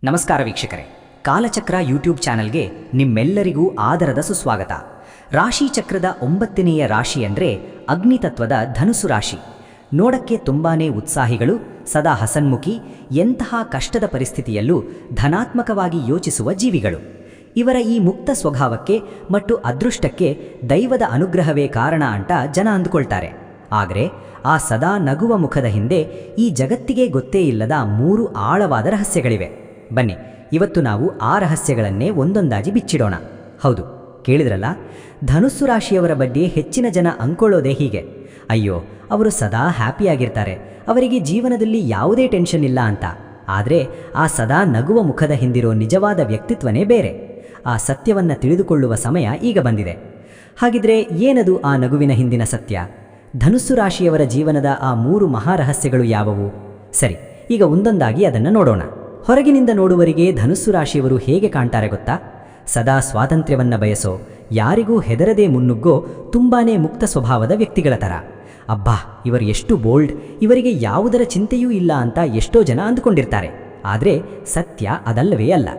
ನಮಸ್ಕಾರ ವೀಕ್ಷಕರೇ, ಕಾಲಚಕ್ರ ಯೂಟ್ಯೂಬ್ ಚಾನೆಲ್ಗೆ ನಿಮ್ಮೆಲ್ಲರಿಗೂ ಆದರದ ಸುಸ್ವಾಗತ. ರಾಶಿ ಚಕ್ರದ 9ನೆಯ ರಾಶಿ ಅಂದರೆ ಅಗ್ನಿತತ್ವದ ಧನುಸ್ಸು ರಾಶಿ. ನೋಡಕ್ಕೆ ತುಂಬಾನೇ ಉತ್ಸಾಹಿಗಳು, ಸದಾ ಹಸನ್ಮುಖಿ, ಎಂತಹ ಕಷ್ಟದ ಪರಿಸ್ಥಿತಿಯಲ್ಲೂ ಧನಾತ್ಮಕವಾಗಿ ಯೋಚಿಸುವ ಜೀವಿಗಳು. ಇವರ ಈ ಮುಕ್ತ ಸ್ವಭಾವಕ್ಕೆ ಮತ್ತು ಅದೃಷ್ಟಕ್ಕೆ ದೈವದ ಅನುಗ್ರಹವೇ ಕಾರಣ ಅಂತ ಜನ ಅಂದುಕೊಳ್ತಾರೆ. ಆದರೆ ಆ ಸದಾ ನಗುವ ಮುಖದ ಹಿಂದೆ ಈ ಜಗತ್ತಿಗೆ ಗೊತ್ತೇ ಇಲ್ಲದ 3 ಆಳವಾದ ರಹಸ್ಯಗಳಿವೆ. ಬನ್ನಿ, ಇವತ್ತು ನಾವು ಆ ರಹಸ್ಯಗಳನ್ನೇ ಒಂದೊಂದಾಗಿ ಬಿಚ್ಚಿಡೋಣ. ಹೌದು, ಕೇಳಿದ್ರಲ್ಲ, ಧನುಸ್ಸು ರಾಶಿಯವರ ಬಗ್ಗೆ ಹೆಚ್ಚಿನ ಜನ ಅಂದ್ಕೊಳ್ಳೋದೇ ಹೀಗೆ: ಅಯ್ಯೋ, ಅವರು ಸದಾ ಹ್ಯಾಪಿಯಾಗಿರ್ತಾರೆ, ಅವರಿಗೆ ಜೀವನದಲ್ಲಿ ಯಾವುದೇ ಟೆನ್ಷನ್ ಇಲ್ಲ ಅಂತ. ಆದರೆ ಆ ಸದಾ ನಗುವ ಮುಖದ ಹಿಂದಿರೋ ನಿಜವಾದ ವ್ಯಕ್ತಿತ್ವನೇ ಬೇರೆ. ಆ ಸತ್ಯವನ್ನು ತಿಳಿದುಕೊಳ್ಳುವ ಸಮಯ ಈಗ ಬಂದಿದೆ. ಹಾಗಿದ್ರೆ ಏನದು ಆ ನಗುವಿನ ಹಿಂದಿನ ಸತ್ಯ? ಧನುಸ್ಸು ರಾಶಿಯವರ ಜೀವನದ ಆ 3 ಮಹಾರಹಸ್ಯಗಳು ಯಾವುವು? ಸರಿ, ಈಗ ಒಂದೊಂದಾಗಿ ಅದನ್ನು ನೋಡೋಣ. ಹೊರಗಿನಿಂದ ನೋಡುವರಿಗೆ ಧನುಸ್ಸು ರಾಶಿಯವರು ಹೇಗೆ ಕಾಣ್ತಾರೆ ಗೊತ್ತಾ? ಸದಾ ಸ್ವಾತಂತ್ರ್ಯವನ್ನು ಬಯಸೋ, ಯಾರಿಗೂ ಹೆದರದೆ ಮುನ್ನುಗ್ಗೋ ತುಂಬಾನೇ ಮುಕ್ತ ಸ್ವಭಾವದ ವ್ಯಕ್ತಿಗಳ ಥರ. ಅಬ್ಬಾ, ಇವರು ಎಷ್ಟು ಬೋಲ್ಡ್, ಇವರಿಗೆ ಯಾವುದರ ಚಿಂತೆಯೂ ಇಲ್ಲ ಅಂತ ಎಷ್ಟೋ ಜನ ಅಂದುಕೊಂಡಿರ್ತಾರೆ. ಆದರೆ ಸತ್ಯ ಅದಲ್ಲವೇ ಅಲ್ಲ.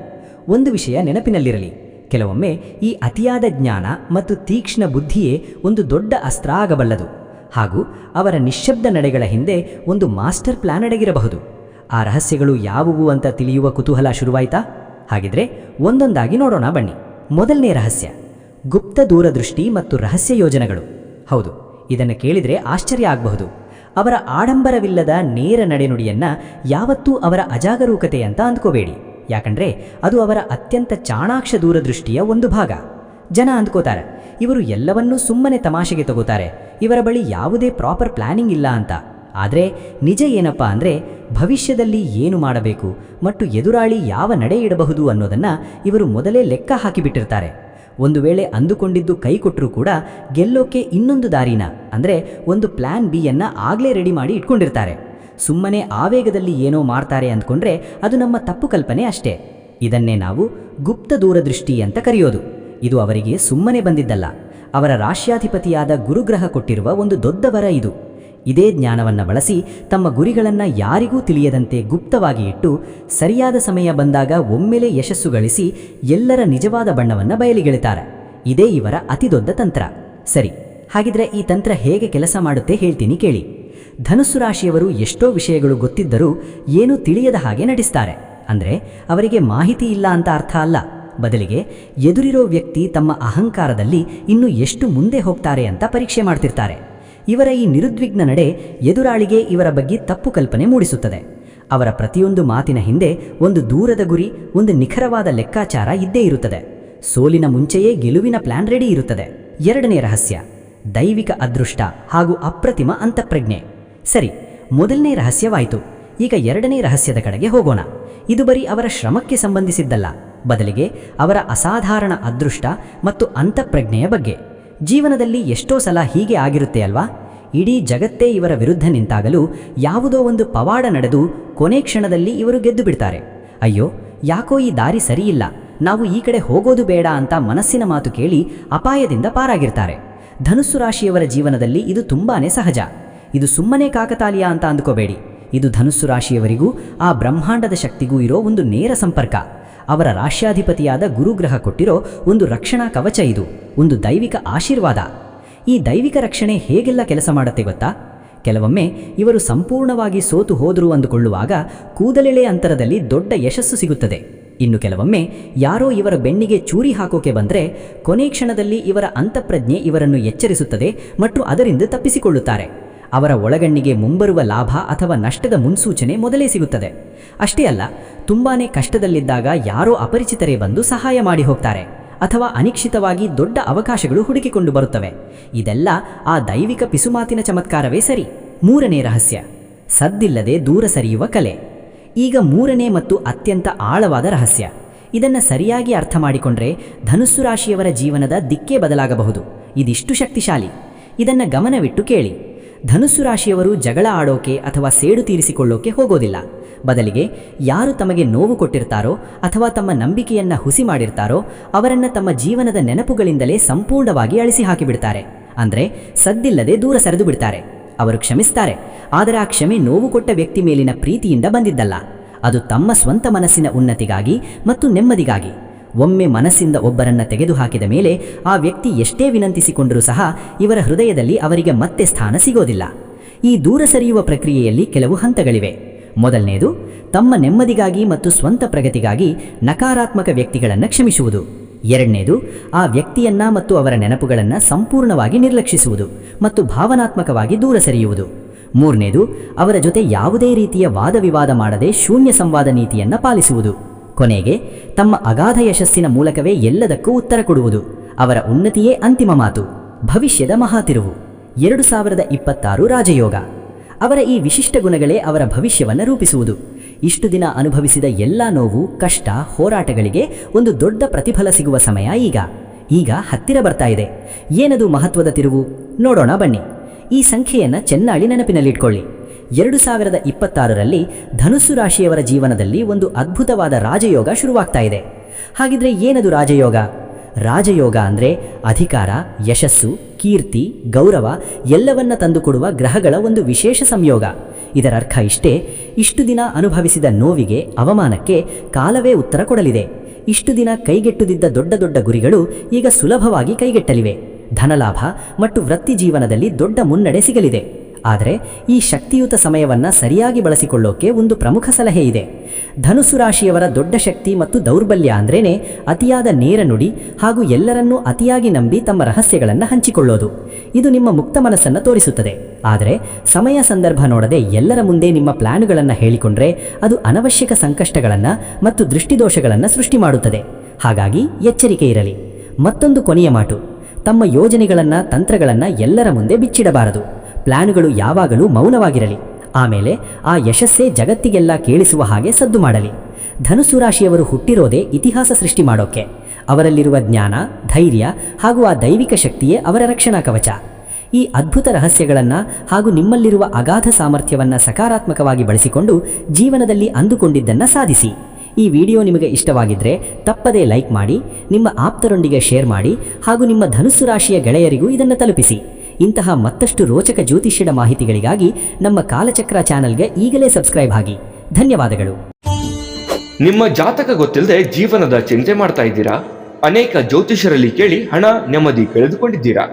ಒಂದು ವಿಷಯ ನೆನಪಿನಲ್ಲಿರಲಿ: ಕೆಲವೊಮ್ಮೆ ಈ ಅತಿಯಾದ ಜ್ಞಾನ ಮತ್ತು ತೀಕ್ಷ್ಣ ಬುದ್ಧಿಯೇ ಒಂದು ದೊಡ್ಡ ಅಸ್ತ್ರ ಆಗಬಲ್ಲದು. ಹಾಗೂ ಅವರ ನಿಶ್ಶಬ್ದ ನಡೆಗಳ ಹಿಂದೆ ಒಂದು ಮಾಸ್ಟರ್ ಪ್ಲಾನ್ ಅಡಗಿರಬಹುದು. ಆ ರಹಸ್ಯಗಳು ಯಾವುವು ಅಂತ ತಿಳಿಯುವ ಕುತೂಹಲ ಶುರುವಾಯ್ತಾ? ಹಾಗಿದ್ರೆ ಒಂದೊಂದಾಗಿ ನೋಡೋಣ ಬನ್ನಿ. ಮೊದಲನೇ ರಹಸ್ಯ: ಗುಪ್ತ ದೂರದೃಷ್ಟಿ ಮತ್ತು ರಹಸ್ಯ ಯೋಜನೆಗಳು. ಹೌದು, ಇದನ್ನು ಕೇಳಿದರೆ ಆಶ್ಚರ್ಯ ಆಗಬಹುದು. ಅವರ ಆಡಂಬರವಿಲ್ಲದ ನೇರ ನಡೆನುಡಿಯನ್ನ ಯಾವತ್ತೂ ಅವರ ಅಜಾಗರೂಕತೆ ಅಂತ ಅಂದ್ಕೋಬೇಡಿ. ಯಾಕಂದ್ರೆ ಅದು ಅವರ ಅತ್ಯಂತ ಚಾಣಾಕ್ಷ ದೂರದೃಷ್ಟಿಯ ಒಂದು ಭಾಗ. ಜನ ಅಂದ್ಕೋತಾರೆ, ಇವರು ಎಲ್ಲವನ್ನೂ ಸುಮ್ಮನೆ ತಮಾಷೆಗೆ ತಗೋತಾರೆ, ಇವರ ಬಳಿ ಯಾವುದೇ ಪ್ರಾಪರ್ ಪ್ಲಾನಿಂಗ್ ಇಲ್ಲ ಅಂತ. ಆದರೆ ನಿಜ ಏನಪ್ಪ ಅಂದರೆ, ಭವಿಷ್ಯದಲ್ಲಿ ಏನು ಮಾಡಬೇಕು ಮತ್ತು ಎದುರಾಳಿ ಯಾವ ನಡೆ ಇಡಬಹುದು ಅನ್ನೋದನ್ನು ಇವರು ಮೊದಲೇ ಲೆಕ್ಕ ಹಾಕಿಬಿಟ್ಟಿರ್ತಾರೆ. ಒಂದು ವೇಳೆ ಅಂದುಕೊಂಡಿದ್ದು ಕೈ ಕೊಟ್ಟರೂ ಕೂಡ ಗೆಲ್ಲೋಕೆ ಇನ್ನೊಂದು ದಾರಿನ, ಅಂದರೆ ಒಂದು ಪ್ಲಾನ್ ಬಿಯನ್ನು ಆಗಲೇ ರೆಡಿ ಮಾಡಿ ಇಟ್ಕೊಂಡಿರ್ತಾರೆ. ಸುಮ್ಮನೆ ಆವೇಗದಲ್ಲಿ ಏನೋ ಮಾಡ್ತಾರೆ ಅಂದ್ಕೊಂಡ್ರೆ ಅದು ನಮ್ಮ ತಪ್ಪು ಕಲ್ಪನೆ ಅಷ್ಟೇ. ಇದನ್ನೇ ನಾವು ಗುಪ್ತ ದೂರದೃಷ್ಟಿ ಅಂತ ಕರೆಯೋದು. ಇದು ಅವರಿಗೆ ಸುಮ್ಮನೆ ಬಂದಿದ್ದಲ್ಲ, ಅವರ ರಾಶ್ಯಾಧಿಪತಿಯಾದ ಗುರುಗ್ರಹ ಕೊಟ್ಟಿರುವ ಒಂದು ದೊಡ್ಡ ವರ ಇದು. ಇದೇ ಜ್ಞಾನವನ್ನು ಬಳಸಿ ತಮ್ಮ ಗುರಿಗಳನ್ನು ಯಾರಿಗೂ ತಿಳಿಯದಂತೆ ಗುಪ್ತವಾಗಿ ಇಟ್ಟು ಸರಿಯಾದ ಸಮಯ ಬಂದಾಗ ಒಮ್ಮೆಲೆ ಯಶಸ್ಸು ಗಳಿಸಿ ಎಲ್ಲರ ನಿಜವಾದ ಬಣ್ಣವನ್ನು ಬಯಲಿಗೆಳಿತಾರೆ. ಇದೇ ಇವರ ಅತಿದೊಡ್ಡ ತಂತ್ರ. ಸರಿ, ಹಾಗಿದ್ರೆ ಈ ತಂತ್ರ ಹೇಗೆ ಕೆಲಸ ಮಾಡುತ್ತೆ ಹೇಳ್ತೀನಿ ಕೇಳಿ. ಧನುಸ್ಸು ರಾಶಿಯವರು ಎಷ್ಟೋ ವಿಷಯಗಳು ಗೊತ್ತಿದ್ದರೂ ಏನೂ ತಿಳಿಯದ ಹಾಗೆ ನಟಿಸ್ತಾರೆ. ಅಂದರೆ ಅವರಿಗೆ ಮಾಹಿತಿ ಇಲ್ಲ ಅಂತ ಅರ್ಥ ಅಲ್ಲ, ಬದಲಿಗೆ ಎದುರಿರೋ ವ್ಯಕ್ತಿ ತಮ್ಮ ಅಹಂಕಾರದಲ್ಲಿ ಇನ್ನೂ ಎಷ್ಟು ಮುಂದೆ ಹೋಗ್ತಾರೆ ಅಂತ ಪರೀಕ್ಷೆ ಮಾಡ್ತಿರ್ತಾರೆ. ಇವರ ಈ ನಿರುದ್ವಿಗ್ನ ನಡೆ ಎದುರಾಳಿಗೆ ಇವರ ಬಗ್ಗೆ ತಪ್ಪು ಕಲ್ಪನೆ ಮೂಡಿಸುತ್ತದೆ. ಅವರ ಪ್ರತಿಯೊಂದು ಮಾತಿನ ಹಿಂದೆ ಒಂದು ದೂರದ ಗುರಿ, ಒಂದು ನಿಖರವಾದ ಲೆಕ್ಕಾಚಾರ ಇದ್ದೇ ಇರುತ್ತದೆ. ಸೋಲಿನ ಮುಂಚೆಯೇ ಗೆಲುವಿನ ಪ್ಲಾನ್ ರೆಡಿ ಇರುತ್ತದೆ. ಎರಡನೇ ರಹಸ್ಯ: ದೈವಿಕ ಅದೃಷ್ಟ ಹಾಗೂ ಅಪ್ರತಿಮ ಅಂತಃಪ್ರಜ್ಞೆ. ಸರಿ, ಮೊದಲನೇ ರಹಸ್ಯವಾಯಿತು. ಈಗ ಎರಡನೇ ರಹಸ್ಯದ ಕಡೆಗೆ ಹೋಗೋಣ. ಇದು ಬರೀ ಅವರ ಶ್ರಮಕ್ಕೆ ಸಂಬಂಧಿಸಿದ್ದಲ್ಲ, ಬದಲಿಗೆ ಅವರ ಅಸಾಧಾರಣ ಅದೃಷ್ಟ ಮತ್ತು ಅಂತಃಪ್ರಜ್ಞೆಯ ಬಗ್ಗೆ. ಜೀವನದಲ್ಲಿ ಎಷ್ಟೋ ಸಲ ಹೀಗೆ ಆಗಿರುತ್ತೆ ಅಲ್ವಾ? ಇಡೀ ಜಗತ್ತೇ ಇವರ ವಿರುದ್ಧ ನಿಂತಾಗಲೂ ಯಾವುದೋ ಒಂದು ಪವಾಡ ನಡೆದು ಕೊನೆ ಕ್ಷಣದಲ್ಲಿ ಇವರು ಗೆದ್ದು ಬಿಡ್ತಾರೆ. ಅಯ್ಯೋ, ಯಾಕೋ ಈ ದಾರಿ ಸರಿಯಿಲ್ಲ, ನಾವು ಈ ಕಡೆ ಹೋಗೋದು ಬೇಡ ಅಂತ ಮನಸ್ಸಿನ ಮಾತು ಕೇಳಿ ಅಪಾಯದಿಂದ ಪಾರಾಗಿರ್ತಾರೆ. ಧನುಸ್ಸು ರಾಶಿಯವರ ಜೀವನದಲ್ಲಿ ಇದು ತುಂಬಾನೇ ಸಹಜ. ಇದು ಸುಮ್ಮನೆ ಕಾಕತಾಲೀಯ ಅಂತ ಅಂದ್ಕೋಬೇಡಿ. ಇದು ಧನುಸ್ಸು ರಾಶಿಯವರಿಗೂ ಆ ಬ್ರಹ್ಮಾಂಡದ ಶಕ್ತಿಗೂ ಇರೋ ಒಂದು ನೇರ ಸಂಪರ್ಕ. ಅವರ ರಾಶ್ಯಾಧಿಪತಿಯಾದ ಗುರುಗ್ರಹ ಕೊಟ್ಟಿರೋ ಒಂದು ರಕ್ಷಣಾ ಕವಚ ಇದು, ಒಂದು ದೈವಿಕ ಆಶೀರ್ವಾದ. ಈ ದೈವಿಕ ರಕ್ಷಣೆ ಹೇಗೆಲ್ಲ ಕೆಲಸ ಮಾಡುತ್ತೆ ಗೊತ್ತಾ? ಕೆಲವೊಮ್ಮೆ ಇವರು ಸಂಪೂರ್ಣವಾಗಿ ಸೋತು ಹೋದರು ಅಂದುಕೊಳ್ಳುವಾಗ ಕೂದಲೆಳೆ ಅಂತರದಲ್ಲಿ ದೊಡ್ಡ ಯಶಸ್ಸು ಸಿಗುತ್ತದೆ. ಇನ್ನು ಕೆಲವೊಮ್ಮೆ ಯಾರೋ ಇವರ ಬೆನ್ನಿಗೆ ಚೂರಿ ಹಾಕೋಕೆ ಬಂದರೆ ಕೊನೆ ಕ್ಷಣದಲ್ಲಿ ಇವರ ಅಂತಃಪ್ರಜ್ಞೆ ಇವರನ್ನು ಎಚ್ಚರಿಸುತ್ತದೆ ಮತ್ತು ಅದರಿಂದ ತಪ್ಪಿಸಿಕೊಳ್ಳುತ್ತಾರೆ. ಅವರ ಒಳಗಣ್ಣಿಗೆ ಮುಂಬರುವ ಲಾಭ ಅಥವಾ ನಷ್ಟದ ಮುನ್ಸೂಚನೆ ಮೊದಲೇ ಸಿಗುತ್ತದೆ. ಅಷ್ಟೇ ಅಲ್ಲ, ತುಂಬಾನೇ ಕಷ್ಟದಲ್ಲಿದ್ದಾಗ ಯಾರೋ ಅಪರಿಚಿತರೇ ಬಂದು ಸಹಾಯ ಮಾಡಿ ಹೋಗ್ತಾರೆ, ಅಥವಾ ಅನಿಶ್ಚಿತವಾಗಿ ದೊಡ್ಡ ಅವಕಾಶಗಳು ಹುಡುಕಿಕೊಂಡು ಬರುತ್ತವೆ. ಇದೆಲ್ಲ ಆ ದೈವಿಕ ಪಿಸುಮಾತಿನ ಚಮತ್ಕಾರವೇ ಸರಿ. ಮೂರನೇ ರಹಸ್ಯ: ಸದ್ದಿಲ್ಲದೆ ದೂರ ಸರಿಯುವ ಕಲೆ. ಈಗ ಮೂರನೇ ಮತ್ತು ಅತ್ಯಂತ ಆಳವಾದ ರಹಸ್ಯ. ಇದನ್ನು ಸರಿಯಾಗಿ ಅರ್ಥ ಮಾಡಿಕೊಂಡ್ರೆ ಧನುಸ್ಸು ರಾಶಿಯವರ ಜೀವನದ ದಿಕ್ಕೇ ಬದಲಾಗಬಹುದು. ಇದಿಷ್ಟು ಶಕ್ತಿಶಾಲಿ. ಇದನ್ನು ಗಮನವಿಟ್ಟು ಕೇಳಿ. ಧನುಸ್ಸು ರಾಶಿಯವರು ಜಗಳ ಆಡೋಕೆ ಅಥವಾ ಸೇಡು ತೀರಿಸಿಕೊಳ್ಳೋಕೆ ಹೋಗೋದಿಲ್ಲ. ಬದಲಿಗೆ ಯಾರು ತಮಗೆ ನೋವು ಕೊಟ್ಟಿರ್ತಾರೋ ಅಥವಾ ತಮ್ಮ ನಂಬಿಕೆಯನ್ನು ಹುಸಿ ಮಾಡಿರ್ತಾರೋ ಅವರನ್ನು ತಮ್ಮ ಜೀವನದ ನೆನಪುಗಳಿಂದಲೇ ಸಂಪೂರ್ಣವಾಗಿ ಅಳಿಸಿ ಹಾಕಿಬಿಡ್ತಾರೆ. ಅಂದರೆ ಸದ್ದಿಲ್ಲದೆ ದೂರ ಸರಿದು ಬಿಡ್ತಾರೆ. ಅವರು ಕ್ಷಮಿಸ್ತಾರೆ, ಆದರೆ ಆ ಕ್ಷಮೆ ನೋವು ಕೊಟ್ಟ ವ್ಯಕ್ತಿ ಮೇಲಿನ ಪ್ರೀತಿಯಿಂದ ಬಂದಿದ್ದಲ್ಲ, ಅದು ತಮ್ಮ ಸ್ವಂತ ಮನಸ್ಸಿನ ಉನ್ನತಿಗಾಗಿ ಮತ್ತು ನೆಮ್ಮದಿಗಾಗಿ. ಒಮ್ಮೆ ಮನಸ್ಸಿಂದ ಒಬ್ಬರನ್ನ ತೆಗೆದುಹಾಕಿದ ಮೇಲೆ ಆ ವ್ಯಕ್ತಿ ಎಷ್ಟೇ ವಿನಂತಿಸಿಕೊಂಡರೂ ಸಹ ಇವರ ಹೃದಯದಲ್ಲಿ ಅವರಿಗೆ ಮತ್ತೆ ಸ್ಥಾನ ಸಿಗೋದಿಲ್ಲ. ಈ ದೂರ ಸರಿಯುವ ಪ್ರಕ್ರಿಯೆಯಲ್ಲಿ ಕೆಲವು ಹಂತಗಳಿವೆ. ಮೊದಲನೆಯದು, ತಮ್ಮ ನೆಮ್ಮದಿಗಾಗಿ ಮತ್ತು ಸ್ವಂತ ಪ್ರಗತಿಗಾಗಿ ನಕಾರಾತ್ಮಕ ವ್ಯಕ್ತಿಗಳನ್ನು ಕ್ಷಮಿಸುವುದು. ಎರಡನೇದು, ಆ ವ್ಯಕ್ತಿಯನ್ನ ಮತ್ತು ಅವರ ನೆನಪುಗಳನ್ನು ಸಂಪೂರ್ಣವಾಗಿ ನಿರ್ಲಕ್ಷಿಸುವುದು ಮತ್ತು ಭಾವನಾತ್ಮಕವಾಗಿ ದೂರ ಸರಿಯುವುದು. ಮೂರನೇದು, ಅವರ ಜೊತೆ ಯಾವುದೇ ರೀತಿಯ ವಾದವಿವಾದ ಮಾಡದೆ ಶೂನ್ಯ ಸಂವಾದ ನೀತಿಯನ್ನು ಪಾಲಿಸುವುದು. ಕೊನೆಗೆ, ತಮ್ಮ ಅಗಾಧ ಯಶಸ್ಸಿನ ಮೂಲಕವೇ ಎಲ್ಲದಕ್ಕೂ ಉತ್ತರ ಕೊಡುವುದು. ಅವರ ಉನ್ನತಿಯೇ ಅಂತಿಮ ಮಾತು. ಭವಿಷ್ಯದ ಮಹಾತಿರುವು 2026 ರಾಜಯೋಗ. ಅವರ ಈ ವಿಶಿಷ್ಟ ಗುಣಗಳೇ ಅವರ ಭವಿಷ್ಯವನ್ನು ರೂಪಿಸುವುದು. ಇಷ್ಟು ದಿನ ಅನುಭವಿಸಿದ ಎಲ್ಲ ನೋವು, ಕಷ್ಟ, ಹೋರಾಟಗಳಿಗೆ ಒಂದು ದೊಡ್ಡ ಪ್ರತಿಫಲ ಸಿಗುವ ಸಮಯ ಈಗ ಹತ್ತಿರ ಬರ್ತಾ ಇದೆ. ಏನದು ಮಹತ್ವದ ತಿರುವು? ನೋಡೋಣ ಬನ್ನಿ. ಈ ಸಂಖ್ಯೆಯನ್ನು ಚೆನ್ನಾಗಿ ನೆನಪಿನಲ್ಲಿಟ್ಕೊಳ್ಳಿ. 2026ರಲ್ಲಿ ಧನುಸ್ಸು ರಾಶಿಯವರ ಜೀವನದಲ್ಲಿ ಒಂದು ಅದ್ಭುತವಾದ ರಾಜಯೋಗ ಶುರುವಾಗ್ತಾ ಇದೆ. ಹಾಗಿದ್ರೆ ಏನದು ರಾಜಯೋಗ? ರಾಜಯೋಗ ಅಂದರೆ ಅಧಿಕಾರ, ಯಶಸ್ಸು, ಕೀರ್ತಿ, ಗೌರವ ಎಲ್ಲವನ್ನ ತಂದುಕೊಡುವ ಗ್ರಹಗಳ ಒಂದು ವಿಶೇಷ ಸಂಯೋಗ. ಇದರ ಅರ್ಥ ಇಷ್ಟೇ: ಇಷ್ಟು ದಿನ ಅನುಭವಿಸಿದ ನೋವಿಗೆ, ಅವಮಾನಕ್ಕೆ ಕಾಲವೇ ಉತ್ತರ ಕೊಡಲಿದೆ. ಇಷ್ಟು ದಿನ ಕೈಗೆಟ್ಟುದಿದ್ದ ದೊಡ್ಡ ದೊಡ್ಡ ಗುರಿಗಳು ಈಗ ಸುಲಭವಾಗಿ ಕೈಗೆಟ್ಟಲಿವೆ. ಧನಲಾಭ ಮತ್ತು ವೃತ್ತಿ ಜೀವನದಲ್ಲಿ ದೊಡ್ಡ ಮುನ್ನಡೆ ಸಿಗಲಿದೆ. ಆದರೆ ಈ ಶಕ್ತಿಯುತ ಸಮಯವನ್ನು ಸರಿಯಾಗಿ ಬಳಸಿಕೊಳ್ಳೋಕೆ ಒಂದು ಪ್ರಮುಖ ಸಲಹೆ ಇದೆ. ಧನುಸ್ಸು ರಾಶಿಯವರ ದೊಡ್ಡ ಶಕ್ತಿ ಮತ್ತು ದೌರ್ಬಲ್ಯ ಅಂದ್ರೇನೆ ಅತಿಯಾದ ನೇರ ನುಡಿ ಹಾಗೂ ಎಲ್ಲರನ್ನೂ ಅತಿಯಾಗಿ ನಂಬಿ ತಮ್ಮ ರಹಸ್ಯಗಳನ್ನು ಹಂಚಿಕೊಳ್ಳೋದು. ಇದು ನಿಮ್ಮ ಮುಕ್ತ ಮನಸ್ಸನ್ನು ತೋರಿಸುತ್ತದೆ. ಆದರೆ ಸಮಯ ಸಂದರ್ಭ ನೋಡದೆ ಎಲ್ಲರ ಮುಂದೆ ನಿಮ್ಮ ಪ್ಲಾನುಗಳನ್ನು ಹೇಳಿಕೊಂಡ್ರೆ ಅದು ಅನವಶ್ಯಕ ಸಂಕಷ್ಟಗಳನ್ನು ಮತ್ತು ದೃಷ್ಟಿದೋಷಗಳನ್ನು ಸೃಷ್ಟಿ ಮಾಡುತ್ತದೆ. ಹಾಗಾಗಿ ಎಚ್ಚರಿಕೆ ಇರಲಿ. ಮತ್ತೊಂದು ಕೊನೆಯ ಮಾತು: ತಮ್ಮ ಯೋಜನೆಗಳನ್ನು, ತಂತ್ರಗಳನ್ನು ಎಲ್ಲರ ಮುಂದೆ ಬಿಚ್ಚಿಡಬಾರದು. ಪ್ಲಾನುಗಳು ಯಾವಾಗಲೂ ಮೌನವಾಗಿರಲಿ. ಆಮೇಲೆ ಆ ಯಶಸ್ಸೇ ಜಗತ್ತಿಗೆಲ್ಲ ಕೇಳಿಸುವ ಹಾಗೆ ಸದ್ದು ಮಾಡಲಿ. ಧನುಸ್ಸು ರಾಶಿಯವರು ಹುಟ್ಟಿರೋದೇ ಇತಿಹಾಸ ಸೃಷ್ಟಿ ಮಾಡೋಕ್ಕೆ. ಅವರಲ್ಲಿರುವ ಜ್ಞಾನ, ಧೈರ್ಯ ಹಾಗೂ ಆ ದೈವಿಕ ಶಕ್ತಿಯೇ ಅವರ ರಕ್ಷಣಾ ಕವಚ. ಈ ಅದ್ಭುತ ರಹಸ್ಯಗಳನ್ನು ಹಾಗೂ ನಿಮ್ಮಲ್ಲಿರುವ ಅಗಾಧ ಸಾಮರ್ಥ್ಯವನ್ನು ಸಕಾರಾತ್ಮಕವಾಗಿ ಬಳಸಿಕೊಂಡು ಜೀವನದಲ್ಲಿ ಅಂದುಕೊಂಡಿದ್ದನ್ನು ಸಾಧಿಸಿ. ಈ ವಿಡಿಯೋ ನಿಮಗೆ ಇಷ್ಟವಾಗಿದ್ದರೆ ತಪ್ಪದೇ ಲೈಕ್ ಮಾಡಿ, ನಿಮ್ಮ ಆಪ್ತರೊಂದಿಗೆ ಶೇರ್ ಮಾಡಿ ಹಾಗೂ ನಿಮ್ಮ ಧನುಸ್ಸು ರಾಶಿಯ ಗೆಳೆಯರಿಗೂ ಇದನ್ನು ತಲುಪಿಸಿ. ಇಂತಹ ಮತ್ತಷ್ಟು ರೋಚಕ ಜ್ಯೋತಿಷ್ಯದ ಮಾಹಿತಿಗಳಿಗಾಗಿ ನಮ್ಮ ಕಾಲಚಕ್ರ ಚಾನೆಲ್ಗೆ ಈಗಲೇ ಸಬ್ಸ್ಕ್ರೈಬ್ ಆಗಿ. ಧನ್ಯವಾದಗಳು. ನಿಮ್ಮ ಜಾತಕ ಗೊತ್ತಿಲ್ಲದೆ ಜೀವನದ ಚಿಂತೆ ಮಾಡ್ತಾ ಇದ್ದೀರಾ? ಅನೇಕ ಜ್ಯೋತಿಷರಲ್ಲಿ ಕೇಳಿ ಹಣ, ನೆಮ್ಮದಿ ಕಳೆದುಕೊಂಡಿದ್ದೀರಾ?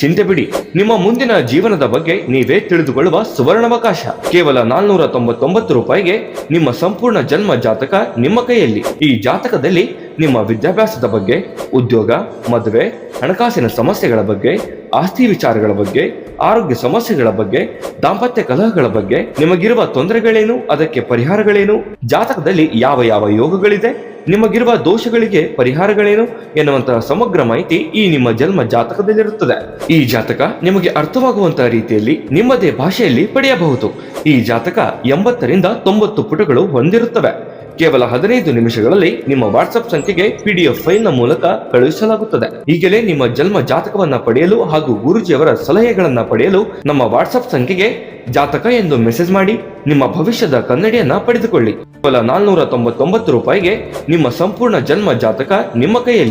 ಚಿಂತೆ ಬಿಡಿ, ನಿಮ್ಮ ಮುಂದಿನ ಜೀವನದ ಬಗ್ಗೆ ನೀವೇ ತಿಳಿದುಕೊಳ್ಳುವ ಸುವರ್ಣಾವಕಾಶ. ಕೇವಲ 499 ರೂಪಾಯಿಗೆ ನಿಮ್ಮ ಸಂಪೂರ್ಣ ಜನ್ಮ ಜಾತಕ ನಿಮ್ಮ ಕೈಯಲ್ಲಿ. ಈ ಜಾತಕದಲ್ಲಿ ನಿಮ್ಮ ವಿದ್ಯಾಭ್ಯಾಸದ ಬಗ್ಗೆ, ಉದ್ಯೋಗ, ಮದುವೆ, ಹಣಕಾಸಿನ ಸಮಸ್ಯೆಗಳ ಬಗ್ಗೆ, ಆಸ್ತಿ ವಿಚಾರಗಳ ಬಗ್ಗೆ, ಆರೋಗ್ಯ ಸಮಸ್ಯೆಗಳ ಬಗ್ಗೆ, ದಾಂಪತ್ಯ ಕಲಹಗಳ ಬಗ್ಗೆ, ನಿಮಗಿರುವ ತೊಂದರೆಗಳೇನು, ಅದಕ್ಕೆ ಪರಿಹಾರಗಳೇನು, ಜಾತಕದಲ್ಲಿ ಯಾವ ಯಾವ ಯೋಗಗಳಿದೆ, ನಿಮಗಿರುವ ದೋಷಗಳಿಗೆ ಪರಿಹಾರಗಳೇನು ಎನ್ನುವಂತಹ ಸಮಗ್ರ ಮಾಹಿತಿ ಈ ನಿಮ್ಮ ಜನ್ಮ ಜಾತಕದಲ್ಲಿರುತ್ತದೆ. ಈ ಜಾತಕ ನಿಮಗೆ ಅರ್ಥವಾಗುವಂತಹ ರೀತಿಯಲ್ಲಿ ನಿಮ್ಮದೇ ಭಾಷೆಯಲ್ಲಿ ಪಡೆಯಬಹುದು. ಈ ಜಾತಕ 80ರಿಂದ 90 ಪುಟಗಳು ಹೊಂದಿರುತ್ತವೆ. ಕೇವಲ 15 ನಿಮಿಷಗಳಲ್ಲಿ ನಿಮ್ಮ ವಾಟ್ಸ್ಆಪ್ ಸಂಖ್ಯೆಗೆ PDF ಫೈಲ್ನ ಮೂಲಕ ಕಳುಹಿಸಲಾಗುತ್ತದೆ. ಈಗಲೇ ನಿಮ್ಮ ಜನ್ಮ ಜಾತಕವನ್ನ ಪಡೆಯಲು ಹಾಗೂ ಗುರುಜಿಯವರ ಸಲಹೆಗಳನ್ನ ಪಡೆಯಲು ನಮ್ಮ ವಾಟ್ಸ್ಆಪ್ ಸಂಖ್ಯೆಗೆ ಜಾತಕ ಎಂದು ಮೆಸೇಜ್ ಮಾಡಿ ನಿಮ್ಮ ಭವಿಷ್ಯದ ಕನ್ನಡಿಯನ್ನ ಪಡೆದುಕೊಳ್ಳಿ. ಕೇವಲ 499 ರೂಪಾಯಿಗೆ ನಿಮ್ಮ ಸಂಪೂರ್ಣ ಜನ್ಮ ಜಾತಕ ನಿಮ್ಮ ಕೈಯಲ್ಲಿ.